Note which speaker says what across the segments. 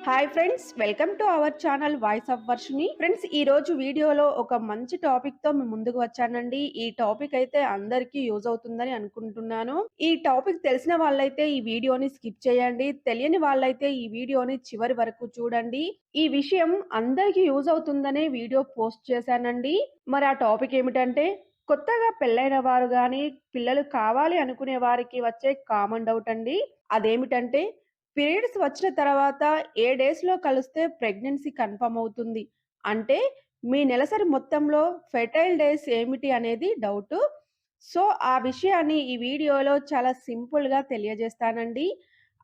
Speaker 1: Hi friends, welcome to our channel voice of Varshini. Friends, ఈ రోజు వీడియోలో ఒక మంచి టాపిక్ తో మేము ముందుకు వచ్చానండి. ఈ టాపిక్ అయితే అందరికీ యూజ్ అవుతుందని అనుకుంటున్నాను. ఈ టాపిక్ తెలిసిన వాళ్ళైతే ఈ వీడియోని స్కిప్ చేయండి, తెలియని వాళ్ళైతే ఈ వీడియోని చివరి వరకు చూడండి. ఈ విషయం అందరికీ యూజ్ అవుతుందనే వీడియో పోస్ట్ చేశానండి. మరి ఆ టాపిక్ ఏమిటంటే, కొత్తగా పెళ్ళైన వారు గాని పిల్లలు కావాలి అనుకునే వారికి వచ్చే కామన్ డౌట్ అండి. అదేమిటంటే, పీరియడ్స్ వచ్చిన తర్వాత ఏ డేస్‌లో కలిస్తే ప్రెగ్నెన్సీ కన్ఫర్మ్ అవుతుంది? అంటే మీ నెలసరి మొత్తంలో ఫెర్టైల్ డేస్ ఏమిటి అనేది డౌటు. సో, ఆ విషయాన్ని ఈ వీడియోలో చాలా సింపుల్‌గా తెలియజేస్తానండి.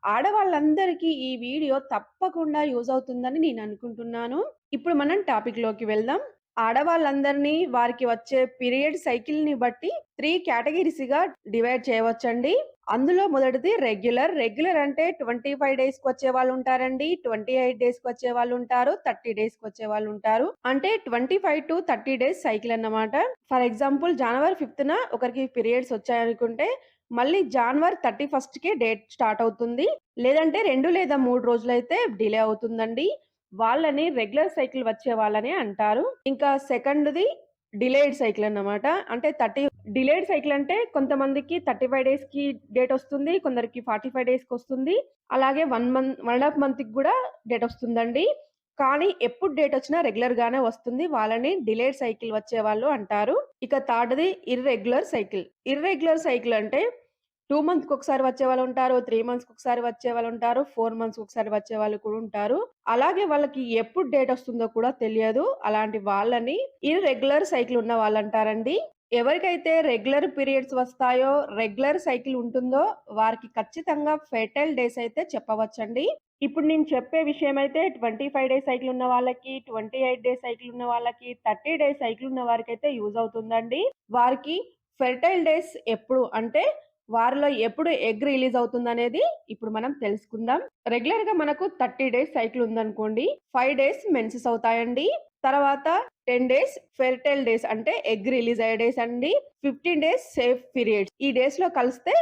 Speaker 1: ఆడవాళ్ళందరికీ ఈ వీడియో తప్పకుండా యూజ్ అవుతుందని నేను అనుకుంటున్నాను. ఇప్పుడు మనం టాపిక్‌లోకి వెళ్దాం. ఆడవాళ్ళందరినీ వారికి వచ్చే పీరియడ్ సైకిల్‌ని బట్టి 3 కేటగిరీస్‌గా డివైడ్ చేయవచ్చండి. అందులో మొదటిది రెగ్యులర్. రెగ్యులర్ అంటే 25 డేస్‌కి వచ్చేవాళ్ళుంటారండి. 28 డేస్‌కి వచ్చేవాళ్ళుంటారు. 30 డేస్‌కి వచ్చేవాళ్ళుంటారు. అంటే 25-30 డేస్ సైకిల్ అన్నమాట. ఫర్ ఎగ్జాంపుల్ జనవరి 5న ఒకరికి పీరియడ్స్ వచ్చాయనుకుంటే, మళ్ళీ జనవరి 31కే డేట్ స్టార్ట్ అవుతుంది. లేదంటే 2 లేదా 3 రోజులైతే డిలే అవుతుందండి. వాళ్ళని రెగ్యులర్ సైకిల్ వచ్చే వాళ్ళని అంటారు. ఇంకా సెకండ్‌ది డిలేడ్ సైకిల్ అన్నమాట. అంటే 30 డిలేడ్ సైకిల్ అంటే కొంతమందికి 35 డేస్‌కి డేట్ వస్తుంది. కొందరికి 45 డేస్‌కొస్తుంది. అలాగే 1.5 మంత్‌కి గూడా డేట్ వస్తుందండి. కానీ ఎప్పుడు డేట్ వచ్చినా రెగ్యులర్ గానే వస్తుంది. వాళ్ళని డిలేడ్ సైకిల్ వచ్చేవాళ్ళు అంటారు. ఇక థర్డ్‌ది ఇర్రెగ్యులర్ సైకిల్. ఇర్రెగ్యులర్ సైకిల్ అంటే 2 మంత్స్‌కొకసారి వచ్చేవాళ్ళుంటారు. 3 మంత్స్‌కొకసారి వచ్చేవాళ్ళుంటారు. 4 మంత్స్‌కొకసారి వచ్చేవాళ్ళు కూడా ఉంటారు. అలాగే వాళ్ళకి ఎప్పుడు డేట్ వస్తుందో కూడా తెలియదు. అలాంటి వాళ్ళని ఇర్రెగ్యులర్ సైకిల్ ఉన్న వాళ్ళంటారండి. ఎవరికైతే రెగ్యులర్ పీరియడ్స్ వస్తాయో, రెగ్యులర్ సైకిల్ ఉంటుందో వారికి ఖచ్చితంగా ఫెర్టైల్ డేస్ అయితే చెప్పవచ్చండి. ఇప్పుడు నేను చెప్పే విషయమైతే 25 డేస్ సైకిల్ ఉన్న వాళ్ళకి, 28 డేస్ సైకిల్ ఉన్న వాళ్ళకి, 30 డేస్ సైకిల్ ఉన్న వారికైతే యూజ్ అవుతుందండి. వారికి ఫెర్టైల్ డేస్ ఎప్పుడు అంటే వారిలో ఎప్పుడు ఎగ్ రిలీజ్ అవుతుందనేది ఇప్పుడు మనం తెలుసుకుందాం. రెగ్యులర్‌గా మనకు 30 డేస్ సైకిల్ ఉందనుకోండి. 5 డేస్ మెన్సెస్ అవుతాయండి. తర్వాత 10 డేస్ ఫెర్టైల్ డేస్ అంటే ఎగ్ రిలీజ్ అయ్యే డేస్ అండి. 15 డేస్ సేఫ్ పీరియడ్స్. ఈ డేస్‌లో కలిస్తే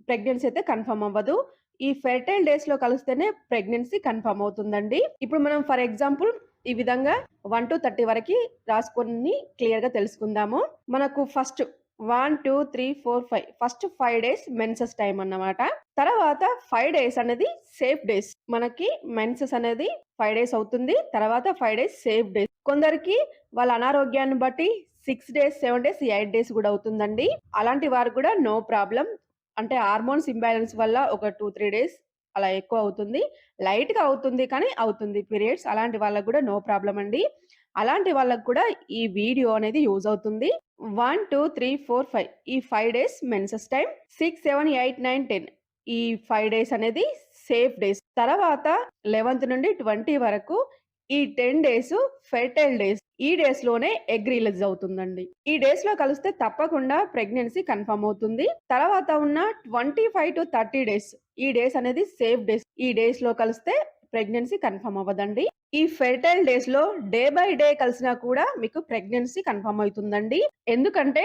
Speaker 1: ప్రెగ్నెన్సీ అయితే కన్ఫర్మ్ అవ్వదు. ఈ ఫెర్టైల్ డేస్‌లో కలిస్తేనే ప్రెగ్నెన్సీ కన్ఫర్మ్ అవుతుందండి. ఇప్పుడు మనం ఫర్ ఎగ్జాంపుల్ ఈ విధంగా 1-30 వరకి రాసుకొని క్లియర్‌గా తెలుసుకుందాము. మనకు first 1, 2, 3, 4, 5 first 5 days menses time అన్నమాట. తర్వాత 5 డేస్ అనేది సేఫ్ డేస్. మనకి మెన్సెస్ అనేది 5 డేస్ అవుతుంది. తర్వాత 5 డేస్ సేఫ్ డేస్. కొందరికి వాళ్ళ అనారోగ్యాన్ని బట్టి 6 డేస్, 7 డేస్, 8 డేస్ గూడా అవుతుందండి. అలాంటి వారు కూడా నో ప్రాబ్లమ్. అంటే హార్మోన్స్ ఇంబాలెన్స్ వల్ల ఒక 2, 3 డేస్ అలా ఎక్కువ అవుతుంది. లైట్‌గా అవుతుంది కానీ అవుతుంది పీరియడ్స్. అలాంటి వాళ్ళకి గూడా నో ప్రాబ్లమ్ అండి. అలాంటి వాళ్ళకి కూడా ఈ వీడియో అనేది యూజ్ అవుతుంది. 1, 2, 3, 4, 5 ఈ 5 డేస్ మెన్సెస్ టైమ్. 6, 7, 8, 9, 10 ఈ 5 డేస్ అనేది సేఫ్ డేస్. తర్వాత 11th నుండి 20 వరకు ఈ 10 డేస్ ఫెర్టైల్ డేస్. ఈ డేస్‌లోనే ఎగ్ రిలీజ్ అవుతుందండి. ఈ డేస్‌లో కలిస్తే తప్పకుండా ప్రెగ్నెన్సీ కన్ఫర్మ్ అవుతుంది. తర్వాత ఉన్న 25-30 డేస్ ఈ డేస్ అనేది సేఫ్ డేస్. ఈ డేస్‌లో కలిస్తే ప్రెగ్నెన్సీ కన్ఫర్మ్ అవ్వదండి. ఈ ఫెర్టైల్ డేస్‌లో డే బై డే కలిసినా కూడా మీకు ప్రెగ్నెన్సీ కన్ఫర్మ్ అవుతుందండి. ఎందుకంటే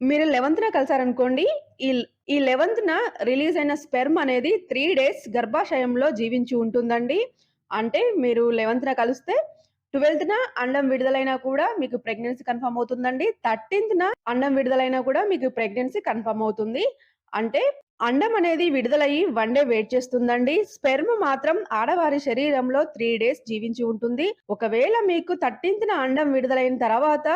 Speaker 1: మీరు 11థ్‌న కలిసారనుకోండి. ఈ ఈ 11థ్‌న రిలీజ్ అయిన స్పెర్మ్ అనేది 3 డేస్ గర్భాశయంలో జీవించి ఉంటుందండి. అంటే మీరు 11థ్‌న కలిస్తే 12థ్‌న అండం విడుదలైనా కూడా మీకు ప్రెగ్నెన్సీ కన్ఫర్మ్ అవుతుందండి. 13థ్‌న అండం విడుదలైనా కూడా మీకు ప్రెగ్నెన్సీ కన్ఫర్మ్ అవుతుంది. అంటే అండం అనేది విడుదలయ్యి 1 డే వెయిట్ చేస్తుందండి. స్పెర్మ్ మాత్రం ఆడవారి శరీరంలో 3 డేస్ జీవించి ఉంటుంది. ఒకవేళ మీకు 13థ్‌న అండం విడుదలైన తర్వాత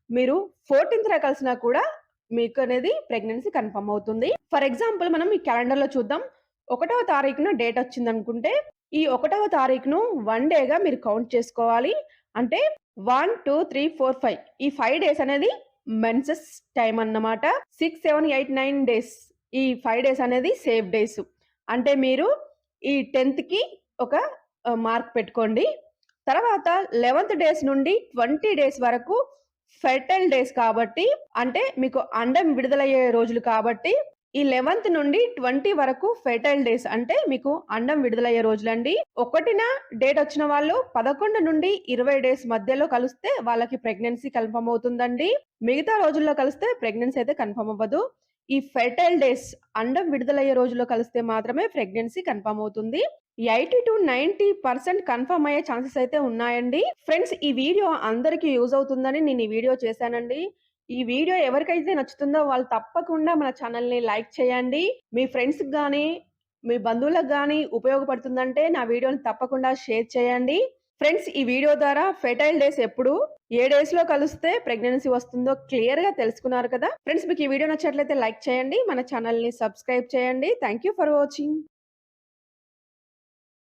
Speaker 1: మీరు 14థ్‌న కలిసినా కూడా మీకు అనేది ప్రెగ్నెన్సీ కన్ఫర్మ్ అవుతుంది. ఫర్ ఎగ్జాంపుల్ మనం ఈ క్యాలెండర్‌లో చూద్దాం. 1వ తారీఖున డేట్ వచ్చిందనుకుంటే, ఈ 1వ తారీఖును 1 డేగా మీరు కౌంట్ చేసుకోవాలి. అంటే 1, 2, 3, 4, 5 ఈ 5 డేస్ అనేది మెన్సెస్ టైమ్ అన్నమాట. 6, 7, 8, 9 డేస్ ఈ 5 డేస్ అనేది సేఫ్ డేస్. అంటే మీరు ఈ 10థ్‌కి ఒక మార్క్ పెట్టుకోండి. తర్వాత 11th డేస్ నుండి 20 డేస్ వరకు ఫెర్టైల్ డేస్ కాబట్టి అంటే మీకు అండం విడుదలయ్యే రోజులు కాబట్టి ఈ 11th నుండి 20 వరకు ఫెర్టైల్ డేస్ అంటే మీకు అండం విడుదలయ్యే రోజులండి. 1న డేట్ వచ్చిన వాళ్ళు 11 నుండి 20 డేస్ మధ్యలో కలిస్తే వాళ్ళకి ప్రెగ్నెన్సీ కన్ఫర్మ్ అవుతుందండి. మిగతా రోజుల్లో కలిస్తే ప్రెగ్నెన్సీ అయితే కన్ఫర్మ్ అవ్వదు. ఈ ఫెర్టైల్ డేస్ అండం విడుదలయ్యే రోజుల్లో కలిస్తే మాత్రమే ప్రెగ్నెన్సీ కన్ఫర్మ్ అవుతుంది. 80-90% కన్ఫర్మ్ అయ్యే ఛాన్సెస్ అయితే ఉన్నాయండి. ఫ్రెండ్స్ ఈ వీడియో అందరికి యూజ్ అవుతుందని నేను ఈ వీడియో చేశానండి. ఈ వీడియో ఎవరికైతే నచ్చుతుందో వాళ్ళు తప్పకుండా మన ఛానెల్‌ని లైక్ చేయండి. మీ ఫ్రెండ్స్‌కి గాని, మీ బంధువులకు గాని ఉపయోగపడుతుందంటే నా వీడియోని తప్పకుండా షేర్ చేయండి. ఫ్రెండ్స్ ఈ వీడియో ద్వారా ఫెర్టైల్ డేస్ ఎప్పుడు, ఏ డేస్‌లో కలిస్తే ప్రెగ్నెన్సీ వస్తుందో క్లియర్‌గా తెలుసుకున్నారు కదా! ఫ్రెండ్స్ మీకు ఈ వీడియో నచ్చినట్లయితే లైక్ చేయండి. మన ఛానెల్‌ని సబ్స్క్రైబ్ చేయండి. Thank you for watching.